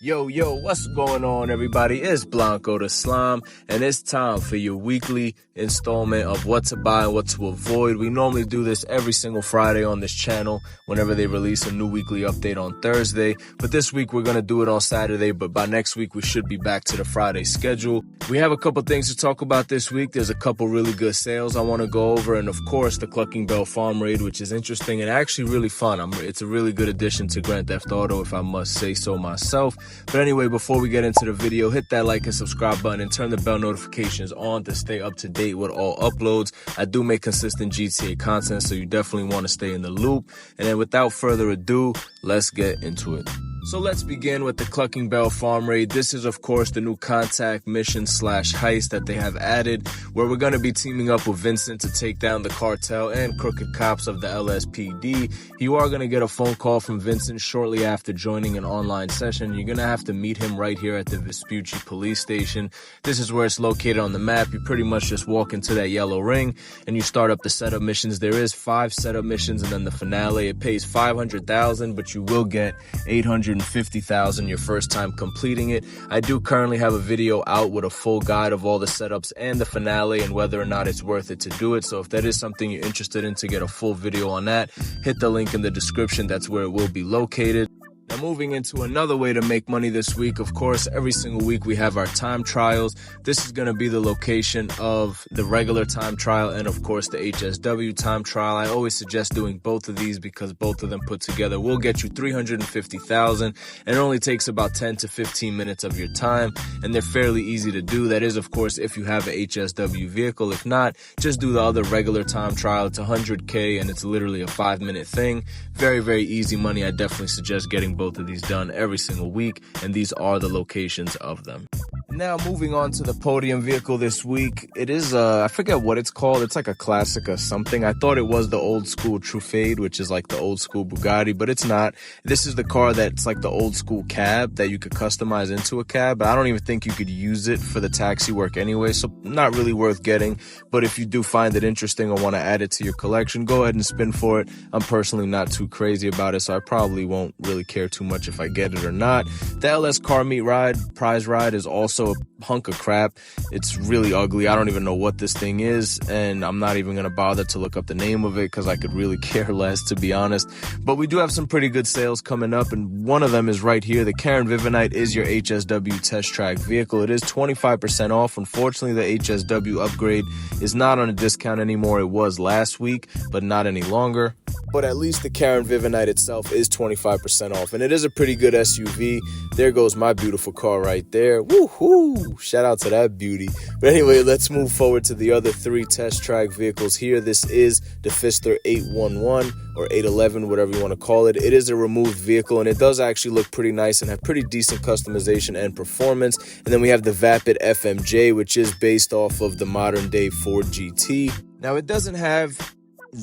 Yo, what's going on, everybody? It's Blanco the Slime, and it's time for your weekly installment of what to buy and what to avoid. We normally do this every single Friday on this channel whenever they release a new weekly update on Thursday. But this week, we're going to do it on Saturday, but by next week, we should be back to the Friday schedule. We have a couple things to talk about this week. There's a couple really good sales I want to go over, and of course, the Clucking Bell Farm Raid, which is interesting and actually really fun. It's a really good addition to Grand Theft Auto, if I must say so myself. But anyway, before we get into the video, hit that like and subscribe button and turn the bell notifications on to stay up to date with all uploads. I do make consistent GTA content, so you definitely want to stay in the loop. And then without further ado, let's get into it. So let's begin with the Clucking Bell Farm Raid. This is, of course, the new contact mission / heist that they have added, where we're going to be teaming up with Vincent to take down the cartel and crooked cops of the LSPD. You are going to get a phone call from Vincent shortly after joining an online session. You're going to have to meet him right here at the Vespucci police station. This is where it's located on the map. You pretty much just walk into that yellow ring and you start up the setup missions. There is 5 setup missions and then the finale. It pays $500,000, but you will get $850,000 your first time completing it. I do currently have a video out with a full guide of all the setups and the finale and whether or not it's worth it to do it. So if that is something you're interested in, to get a full video on that, hit the link in the description. That's where it will be located. Now, moving into another way to make money this week, of course, every single week we have our time trials. This is going to be the location of the regular time trial and, of course, the HSW time trial. I always suggest doing both of these because both of them put together will get you $350,000, and it only takes about 10 to 15 minutes of your time, and they're fairly easy to do. That is, of course, if you have an HSW vehicle. If not, just do the other regular time trial. It's $100K, and it's literally a 5-minute thing. Very, very easy money. I definitely suggest getting both of these done every single week, and these are the locations of them. Now, moving on to the Podium Vehicle this week. It is, I forget what it's called. It's like a classic or something. I thought it was the old school Truffade, which is like the old school Bugatti, but it's not. This is the car that's like the old school cab that you could customize into a cab, but I don't even think you could use it for the taxi work anyway, so not really worth getting. But if you do find it interesting or want to add it to your collection, go ahead and spin for it. I'm personally not too crazy about it, so I probably won't really care too much if I get it or not. The LS Car Meet Ride prize ride is also a hunk of crap. It's really ugly. I don't even know what this thing is, and I'm not even going to bother to look up the name of it because I could really care less, to be honest. But we do have some pretty good sales coming up, and one of them is right here. The Karen Vivanite is your HSW test track vehicle. It is 25% off. Unfortunately, the HSW upgrade is not on a discount anymore. It was last week, but not any longer. But at least the Karen Vivanite itself is 25% off, and it is a pretty good SUV. There goes my beautiful car right there. Woohoo! Shout out to that beauty. But anyway, let's move forward to the other 3 test track vehicles here. This is the Fister 811 or 811, whatever you want to call it. It is a removed vehicle, and it does actually look pretty nice and have pretty decent customization and performance. And then we have the Vapid FMJ, which is based off of the modern day Ford GT. Now, it doesn't have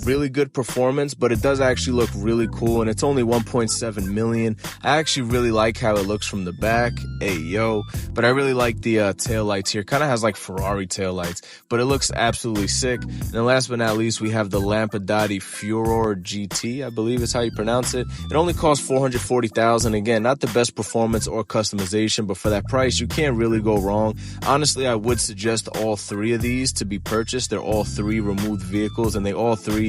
really good performance, but it does actually look really cool, and it's only 1.7 million. I actually really like how it looks from the back. Hey yo, but I really like the tail lights here. Kind of has like Ferrari tail lights, but it looks absolutely sick. And then last but not least, we have the Lampadati Furor GT, I believe is how you pronounce it. It only costs $440,000. Again, not the best performance or customization, but for that price, you can't really go wrong. Honestly, I would suggest all 3 of these to be purchased. They're all 3 removed vehicles, and they all 3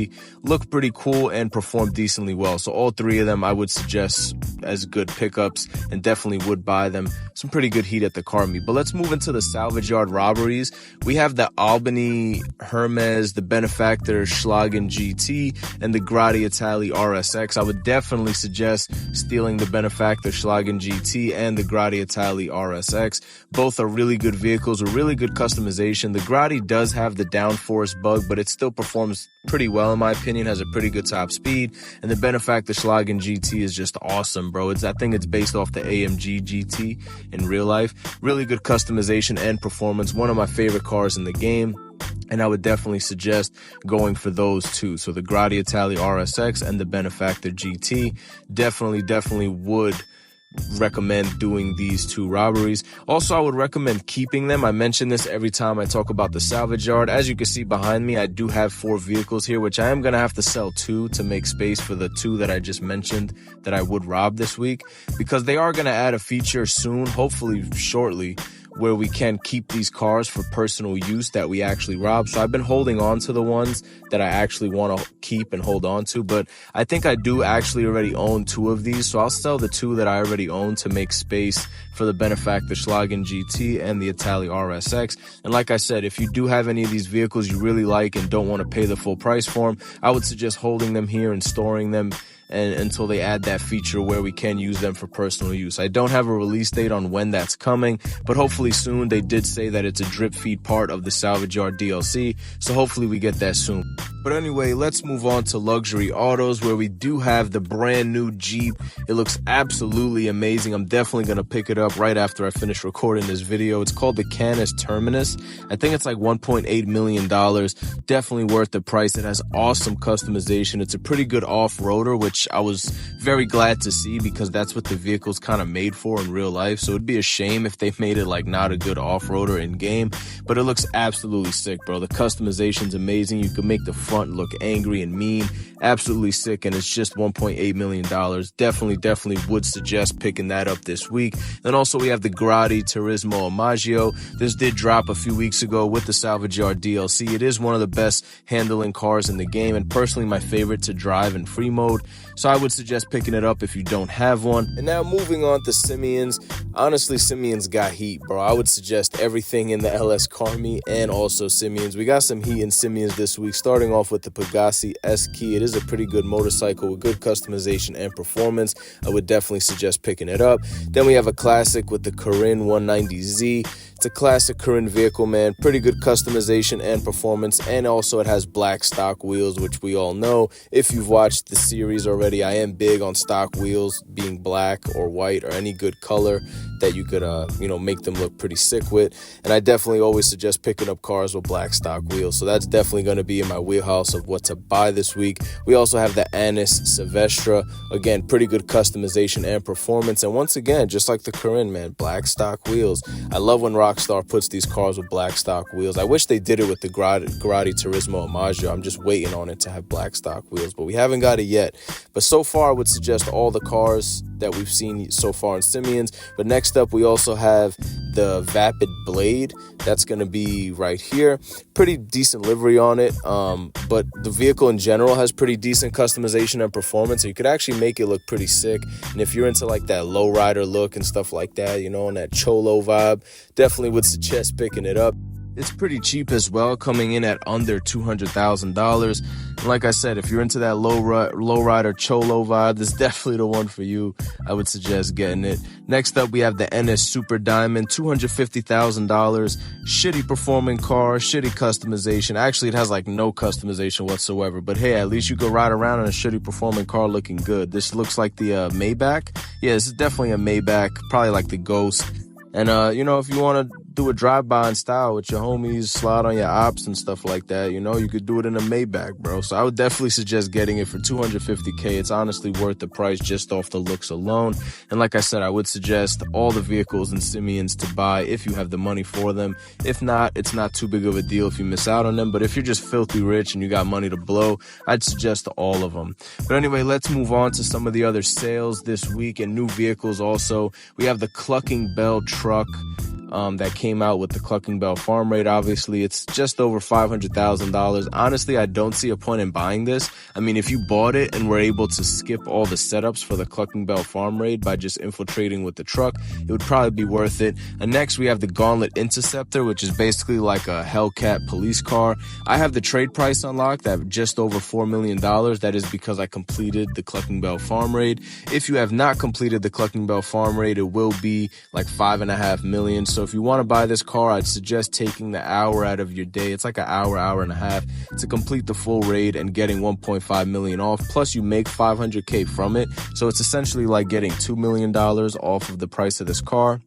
look pretty cool and perform decently well. So all 3 of them I would suggest as good pickups, and definitely would buy them. Some pretty good heat at the car meet. But let's move into the salvage yard robberies. We have the Albany Hermes, the Benefactor Schlagen GT, and the Gratiatali RSX. I would definitely suggest stealing the Benefactor Schlagen GT and the Gratiatali RSX. Both are really good vehicles with really good customization. The Grati does have the downforce bug, but it still performs pretty well in my opinion, has a pretty good top speed. And the Benefactor Schlagen GT is just awesome, bro. I think it's based off the AMG GT in real life. Really good customization and performance. One of my favorite cars in the game. And I would definitely suggest going for those 2. So the Gratiatali RSX and the Benefactor GT definitely would recommend doing these 2 robberies. Also, I would recommend keeping them. I mention this every time I talk about the salvage yard. As you can see behind me, I do have 4 vehicles here, which I am going to have to sell 2 to make space for the 2 that I just mentioned that I would rob this week, because they are going to add a feature soon, hopefully shortly, where we can keep these cars for personal use that we actually rob. So I've been holding on to the ones that I actually want to keep and hold on to, but I think I do actually already own 2 of these. So I'll sell the 2 that I already own to make space for the Benefactor Schlagen GT and the Itali RSX. And like I said, if you do have any of these vehicles you really like and don't want to pay the full price for them, I would suggest holding them here and storing them until they add that feature where we can use them for personal use. I don't have a release date on when that's coming, but hopefully soon. They did say that it's a drip feed part of the Salvage Yard DLC, so hopefully we get that soon. But anyway, let's move on to luxury autos, where we do have the brand new Jeep. It looks absolutely amazing. I'm definitely going to pick it up right after I finish recording this video. It's called the Canis Terminus. I think it's like $1.8 million. Definitely worth the price. It has awesome customization. It's a pretty good off-roader, which I was very glad to see, because that's what the vehicle's kind of made for in real life. So it'd be a shame if they made it like not a good off-roader in game, but it looks absolutely sick, bro. The customization's amazing. You can make the front look angry and mean, absolutely sick, and it's just $1.8 million. Definitely would suggest picking that up this week. Then also we have the Grotti Turismo Omaggio. This did drop a few weeks ago with the Salvage Yard DLC. It is one of the best handling cars in the game, and personally my favorite to drive in free mode. So I would suggest picking it up if you don't have one. And now moving on to Simeon's. Honestly, Simeon's got heat, bro. I would suggest everything in the LS Carmi and also Simeon's. We got some heat in Simeon's this week, starting off with the Pegassi S-Key. It is a pretty good motorcycle with good customization and performance. I would definitely suggest picking it up. Then we have a classic with the Corinne 190Z. It's a classic Corinne vehicle, man. Pretty good customization and performance. And also it has black stock wheels, which we all know. If you've watched the series already, I am big on stock wheels being black or white or any good color that you could, make them look pretty sick with. And I definitely always suggest picking up cars with black stock wheels. So that's definitely going to be in my wheelhouse of what to buy this week. We also have the Anis Silvestre. Again, pretty good customization and performance. And once again, just like the Corinne, man, black stock wheels. I love when Rockstar puts these cars with black stock wheels. I wish they did it with the Grotti Turismo Omaggio. I'm just waiting on it to have black stock wheels, but we haven't got it yet. But so far, I would suggest all the cars that we've seen so far in Simeon's. But next up, we also have the Vapid Blade. That's going to be right here. Pretty decent livery on it, but the vehicle in general has pretty decent customization and performance, so you could actually make it look pretty sick. And if you're into like that lowrider look and stuff like that, and that cholo vibe, definitely would suggest picking it up. It's pretty cheap as well, coming in at under $200,000. And like I said, if you're into that lowrider cholo vibe, this is definitely the one for you. I would suggest getting it. Next up, we have the NS Super Diamond, $250,000. Shitty performing car, shitty customization. Actually, it has like no customization whatsoever. But hey, at least you could ride around in a shitty performing car looking good. This looks like the Maybach. Yeah, this is definitely a Maybach, probably like the Ghost. And, if you want to do a drive-by in style with your homies, slide on your ops and stuff like that, you could do it in a Maybach, bro. So I would definitely suggest getting it for $250K. It's honestly worth the price just off the looks alone. And like I said, I would suggest all the vehicles in Simeon's to buy if you have the money for them. If not, it's not too big of a deal if you miss out on them. But if you're just filthy rich and you got money to blow, I'd suggest all of them. But anyway, let's move on to some of the other sales this week and new vehicles also. We have the Clucking Bell truck that came out with the Clucking Bell farm rate. Obviously, it's just over $500,000. Honestly, I don't see a point in buying this. I mean, if you bought it and were able to skip all the setups for the Clucking Bell farm raid by just infiltrating with the truck, it would probably be worth it. And next, we have the Gauntlet Interceptor, which is basically like a Hellcat police car. I have the trade price unlocked at just over $4 million. That is because I completed the Clucking Bell farm raid. If you have not completed the Clucking Bell farm raid, it will be like $5.5 million. So if you want to buy this car, I'd suggest taking the hour out of your day. It's like an hour and a half to complete the full raid and getting 1.5 million off. Plus you make $500K from it. So it's essentially like getting $2 million off of the price of this car.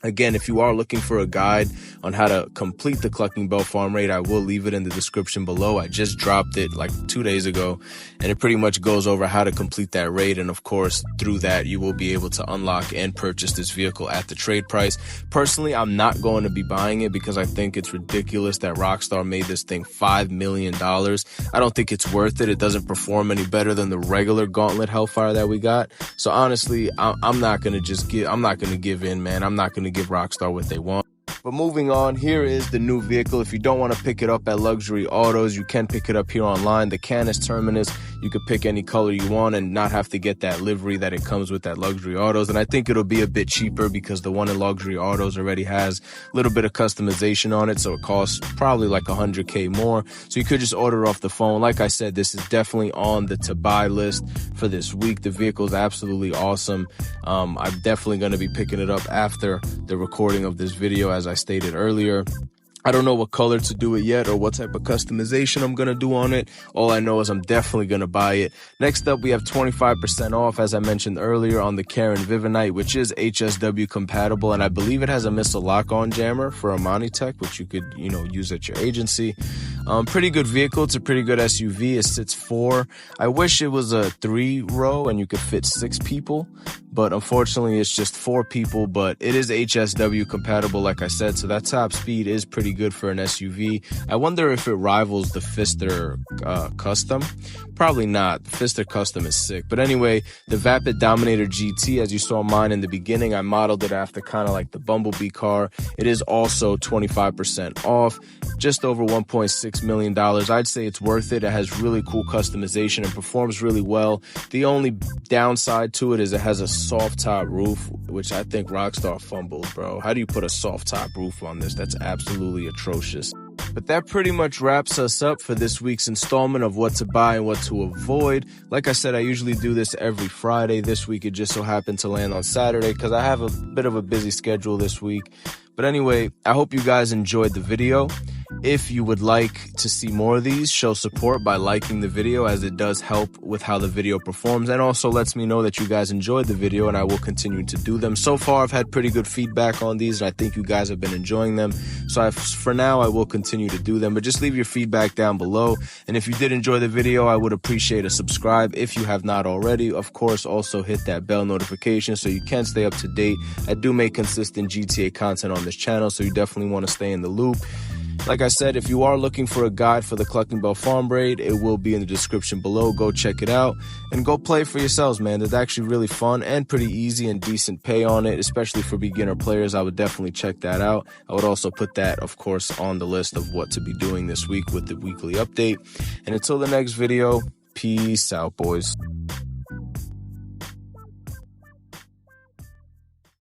Again, if you are looking for a guide on how to complete the Clucking Bell farm raid, I will leave it in the description below. I just dropped it like 2 days ago, and it pretty much goes over how to complete that raid. And of course, through that, you will be able to unlock and purchase this vehicle at the trade price. Personally, I'm not going to be buying it because I think it's ridiculous that Rockstar made this thing $5 million. I don't think it's worth it. It doesn't perform any better than the regular Gauntlet Hellfire that we got. So honestly, I'm not going to give in, man. I'm not going to give Rockstar what they want. But moving on, here is the new vehicle. If you don't want to pick it up at Luxury Autos, you can pick it up here online. The Canis Terminus, you could pick any color you want and not have to get that livery that it comes with at Luxury Autos. And I think it'll be a bit cheaper because the one in Luxury Autos already has a little bit of customization on it, so it costs probably like $100K more. So you could just order off the phone. Like I said, this is definitely on the to buy list for this week. The vehicle is absolutely awesome. I'm definitely going to be picking it up after the recording of this video, as I stated earlier. I don't know what color to do it yet or what type of customization I'm going to do on it. All I know is I'm definitely going to buy it. Next up, we have 25% off, as I mentioned earlier, on the Karen Vivinite, which is HSW compatible. And I believe it has a missile lock-on jammer for Amani Tech, which you could, use at your agency. Pretty good vehicle. It's a pretty good SUV. It sits 4. I wish it was a 3-row and you could fit 6 people, but unfortunately it's just 4 people. But it is HSW compatible, like I said, so that top speed is pretty good for an SUV. I wonder if it rivals the Pfister Custom. Probably not. The Pfister Custom is sick. But anyway, the Vapid Dominator GT, as you saw mine in the beginning, I modeled it after kind of like the Bumblebee car. It is also 25% off, just over $1.6 million. I'd say it's worth it. It has really cool customization and performs really well. The only downside to it is it has a soft top roof, which I think Rockstar fumbled, bro. How do you put a soft top roof on this? That's absolutely atrocious. But that pretty much wraps us up for this week's installment of what to buy and what to avoid. Like I said, I usually do this every Friday. This week it just so happened to land on Saturday because I have a bit of a busy schedule this week. But anyway, I hope you guys enjoyed the video. If you would like to see more of these, show support by liking the video, as it does help with how the video performs, and also lets me know that you guys enjoyed the video, and I will continue to do them. So far, I've had pretty good feedback on these, and I think you guys have been enjoying them. So for now, I will continue to do them, but just leave your feedback down below. And if you did enjoy the video, I would appreciate a subscribe if you have not already. Of course, also hit that bell notification so you can stay up to date. I do make consistent GTA content on this channel, so you definitely want to stay in the loop. Like I said, if you are looking for a guide for the Clucking Bell farm raid, it will be in the description below. Go check it out and go play for yourselves, man. It's actually really fun and pretty easy and decent pay on it, especially for beginner players. I would definitely check that out. I would also put that, of course, on the list of what to be doing this week with the weekly update. And until the next video, peace out, boys.